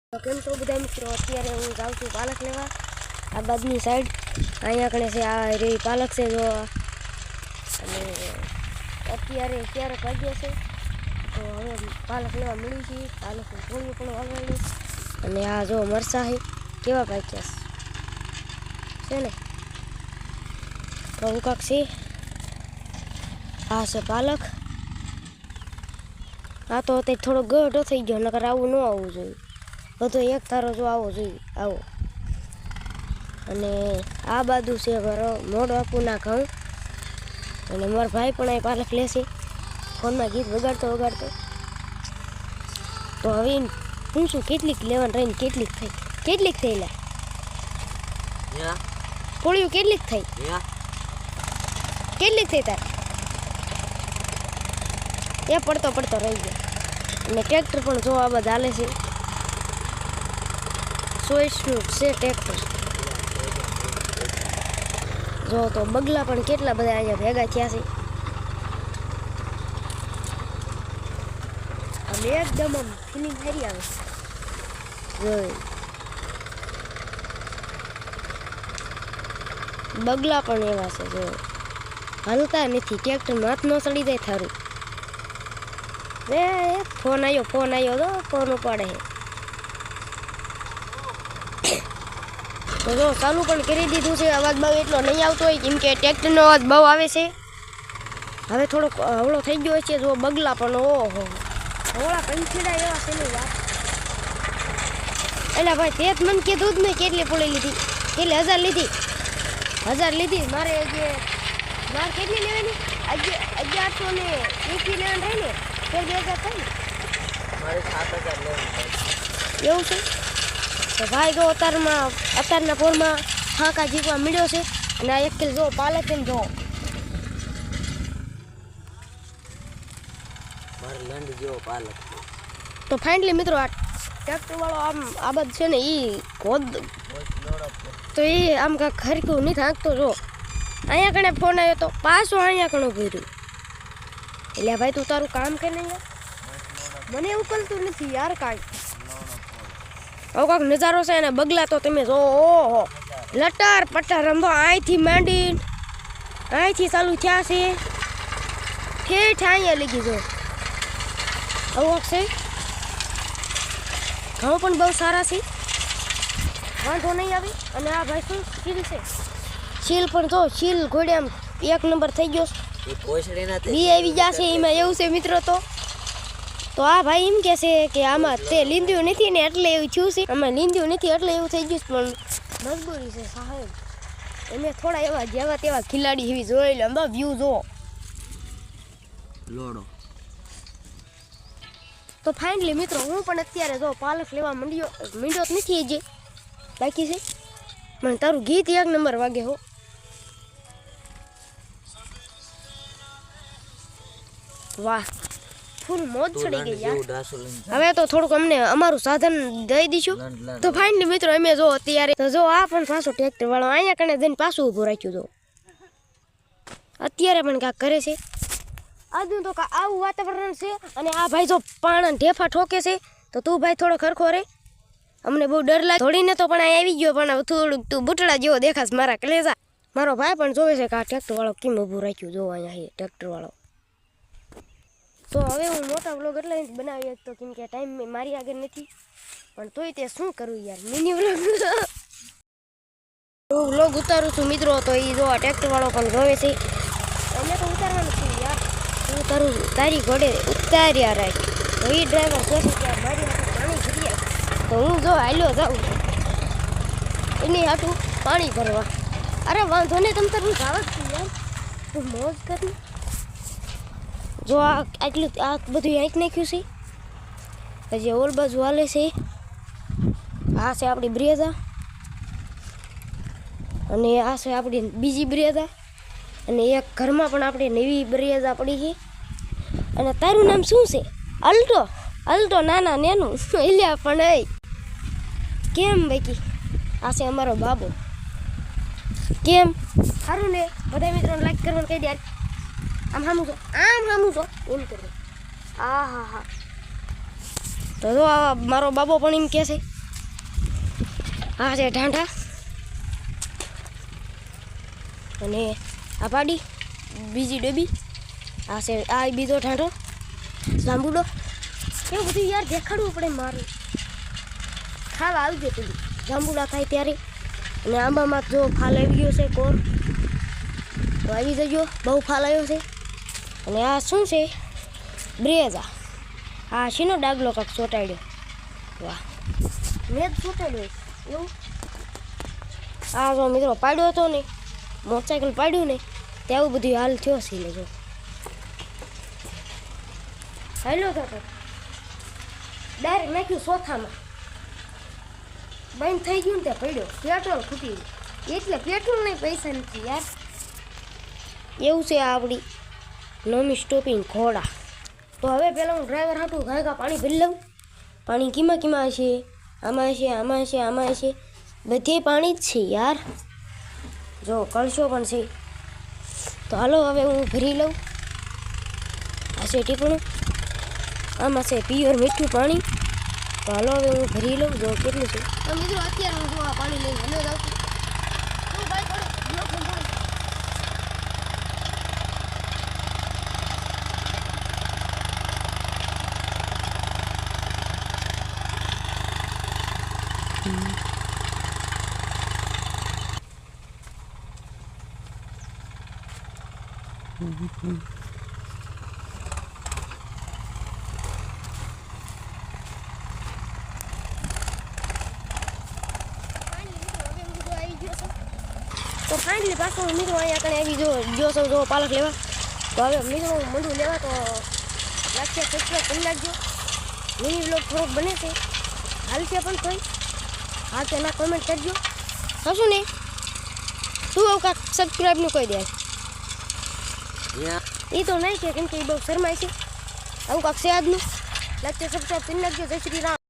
કેમ છો બધા મિત્રો? અત્યારે હું જાઉં છું પાલક લેવા આ બાજુની સાઈડ. અહીંયા કણે છે આ રે પાલક છે જો. અને અત્યારે ક્યારેક વાગ્યા છે તો હવે પાલક લેવા મળી છે. પાલકનું થોડું પણ વાગવાનું. અને આ જો મરચાં છે કેવા પાક્યા છે ને કહું કાંક છે. આ છે પાલક. આ તો અત્યારે થોડો ગઢો થઈ ગયો, નકર આવું ન આવવું જોઈએ. બધો એક ધારો જો આવો જોઈએ આવો. અને આ બાજુ છે મારો મોડ બાપુના ઘઉં. અને મારો ભાઈ પણ અહીં પાલક લેશે ફોનમાં ગીત વગાડતો તો હવે પૂછું કેટલીક લેવાનું રહીને કેટલીક થઈ લે પોળિયું કેટલીક થઈ તાર એ પડતો રહી ગયો. અને ટ્રેક્ટર પણ જો આ બધા હાલે છે. સોયસનું છે ટ્રેક્ટર જો. તો બગલા પણ કેટલા બધા અહીંયા ભેગા થયા છે. અને એકદમ આમ ફિલિંગ સારી આવે જોઈ. બગલા પણ એવા છે જો, હાલતા નથી. ટ્રેક્ટરમાં હાથ ન ચડી જાય થારું. ફોન આવ્યો તો ફોન ઉપાડે છે. તો જો ચાલુ પણ કરી દીધું છે. અવાજ બહુ એટલો નહીં આવતો હોય કેમ કે ટ્રેક્ટરનો અવાજ બહુ આવે છે. હવે થોડોક હવળો થઈ ગયો છે જો. બગલા પણ ઓહો હવળા કંચીડા એવા છે ની વાત. એટલે ભાઈ તે જ મને કીધું જ નહીં કેટલી પોળી લીધી. કેટલી 1000 લીધી? 1000 લીધી. મારે કેટલી લેવાની? 1100 ને 21 લેવાની રહી ને ફેર 2000 થાય ને મારે 7000 લેવાની. એવું છે તો ભાઈ જો અત્યારના પોરમાં ફાંકા જીકવા મળ્યો છે. અને આ એક કિલો જો પાલક એમ જો મારે લંડ જેવો પાલક. તો ફાઇનલી મિત્રો આ ટ્રેક્ટર વાળો આમ આ બાદ છે ને એ ખોદ તો એ આમ કાંઈક ખરક્યું નહીં થાકતો જો. અહીંયા કણે ફોન આવ્યો તો પાછો અહીંયા કણો કર્યું. એટલે ભાઈ તું તારું કામ કરીને યાર મને ઉકલતું નથી યાર કાંઈ. આવો કાંક નજારો છે. અને બગલા તો તમે જો ઓહો લટર પટર રમતો અહીંથી માંડીને અહીંથી ચાલુ થયા છે ઠેઠ અહીંયા લગી જો. આવું છે. ઘઉં પણ બહુ સારા છે, વાંધો નહીં આવે. અને આ ભાઈ શું શીલ છે? શીલ પણ જો શીલ ઘોડે આમ 1 નંબર થઈ ગયો. બી આવી જશે એમાં એવું છે મિત્રો. તો આ ભાઈ એમ કહે છે કે આમાં તે લીંદ્યું નથી ને એટલે એવું થયું છે. આમાં લીંદ્યું નથી એટલે એવું થઈ ગયું. પણ મજબૂરી છે સાહેબ. એમે થોડા એવા જેવા તેવા ખિલાડી એવી જોઈ લે. આમ વ્યૂ જો લોડો. તો ફાઇનલી મિત્રો હું પણ અત્યારે જો પાલક લેવા માંડ્યો જ નથી હજી બાકી છે. મને તારું ગીત 1 નંબર વાગે હો. વાહ ફૂલ મોજ ચડી ગઈ યાર. હવે તો થોડુંક અમને અમારું સાધન દઈ દઈશું. તો ફાઇનલી મિત્રો અમે જો અત્યારે તો જો આ પણ પાછો ટ્રેક્ટર વાળો અહીંયા કણે જઈને પાછું ઊભું રાખ્યું. જો અત્યારે પણ કાંઈક કરે છે. આજનું તો આવું વાતાવરણ છે. અને આ ભાઈ જો પાણા ઢેફા ઠોકે છે. તો તું ભાઈ થોડો ખરખો રે. અમને બહુ ડર લાગે. થોડીને તો પણ આવી ગયો પણ થોડુંક તું બુટડા જેવો દેખાશ મારા કલેજા. મારો ભાઈ પણ જોવે છે કે આ ટ્રેક્ટર વાળો કેમ ઊભું રાખ્યું. જો અહીંયા ટ્રેક્ટર વાળો. તો હવે હું મોટા વ્લોગ એટલે બનાવી શકતો કેમ કે ટાઈમ મારી આગળ નથી. પણ તોય તે શું કરું યાર, મિની વ્લોગ ઉતારું છું મિત્રો. તો એ જો આ ટ્રેક્ટર વાળો પણ જોવે છે. અમે તો ઉતારવાનું છું યાર. હું તારું તારી ઘોડે ઉતાર્યા રાખ. તો એ ડ્રાઈવર કહેશે કે મારી હાથું પાણી ભરી તો હું જો હાલ્યો જાઉં એની હાથું પાણી ભરવા. અરે વાંધો નહીં તમ તારું જાવ જ છું યાર. તું મોજ કરી. જો આટલું આ બધું આંક નાખ્યું છે. હજી ઓલ બાજુ હાલે છે. આ છે આપણી બ્રેઝા અને આ છે આપણી બીજી બ્રેઝા. અને એક ઘરમાં પણ આપણે નવી બ્રેઝા પડી છે. અને તારું નામ શું છે? અલ્ટો નાના નેનું એલ્યા પણ એ કેમ બાકી. આ છે અમારો બાબો. કેમ સારું ને? બધા મિત્રોને લાઈક કરવાનું કહી દે. આમ સામું છો એમ કરે. આ હા તો જો મારો બાબો પણ એમ કહે છે આ છે ઢાંઢા અને આ પાડી બીજી ડબ્બી આ છે આ બીજો ઢાંઢો જાંબુડો એવું બધું યાર દેખાડવું પડે મારું ખાવા આવી ગયો પેલું જાંબુડા થાય ત્યારે અને આંબામાં જો ફાલ આવી ગયો છે કોર તો આવી જજો બહુ ફાલ આવ્યો છે અને આ શું છે બ્રેઝા આ શીનો ડાગલો કાંક ચોંટાડ્યો વાહ મેં જ ચોંટાડ્યો એવું આ જો મિત્રો પાડ્યો હતો ને મોટરસાઇકલ પાડ્યું ને તેવું બધું હાલ થયો છે લેજો હેલો તો ડાયરેક્ટ નાખ્યું સોથામાં બંધ થઈ ગયું ને ત્યાં પડ્યો પેટ્રોલ ખૂટી ગયું એટલે પેટ્રોલ નહીં પૈસા નથી યાર એવું છે આ આપણી નોમી સ્ટોપિંગ ઘોડા તો હવે પહેલાં હું ડ્રાઈવર હાટું ઘાઘા પાણી ભરી લઉં પાણી કીમાં હશે આમાં હશે બધે પાણી જ છે યાર જો કળશો પણ છે તો હાલો હવે હું ભરી લઉં આ છે ટીપણું આમાં છે પ્યોર મીઠું પાણી તો હાલો હવે હું ભરી લઉં જો કેટલું છે તો મિત્રો અત્યારે હું જો આ પાણી લઈને હલો જાઉં છું તો ફાઇનલી પાછો મિત્રો અહીંયા કણે આવી જો છો પાલક લેવા તો હવે મિત્રો મંડું લેવા તો લાગશે સબસ્ક્રાઈબ કરી નાખજો મિની બ્લોગ થોડોક બને છે હાલશે પણ કોઈ હા તો એના કોમેન્ટ કરજો થશું ને તું આવું કાંક સબસ્ક્રાઈબનું કહી દે એ તો નહીં કે કેમ કે એ બહુ શરમાય છે આવું કાંક છે આજનું લાગશે સબસ્ક્રાઈબ કરી નાખજો જય શ્રી રામ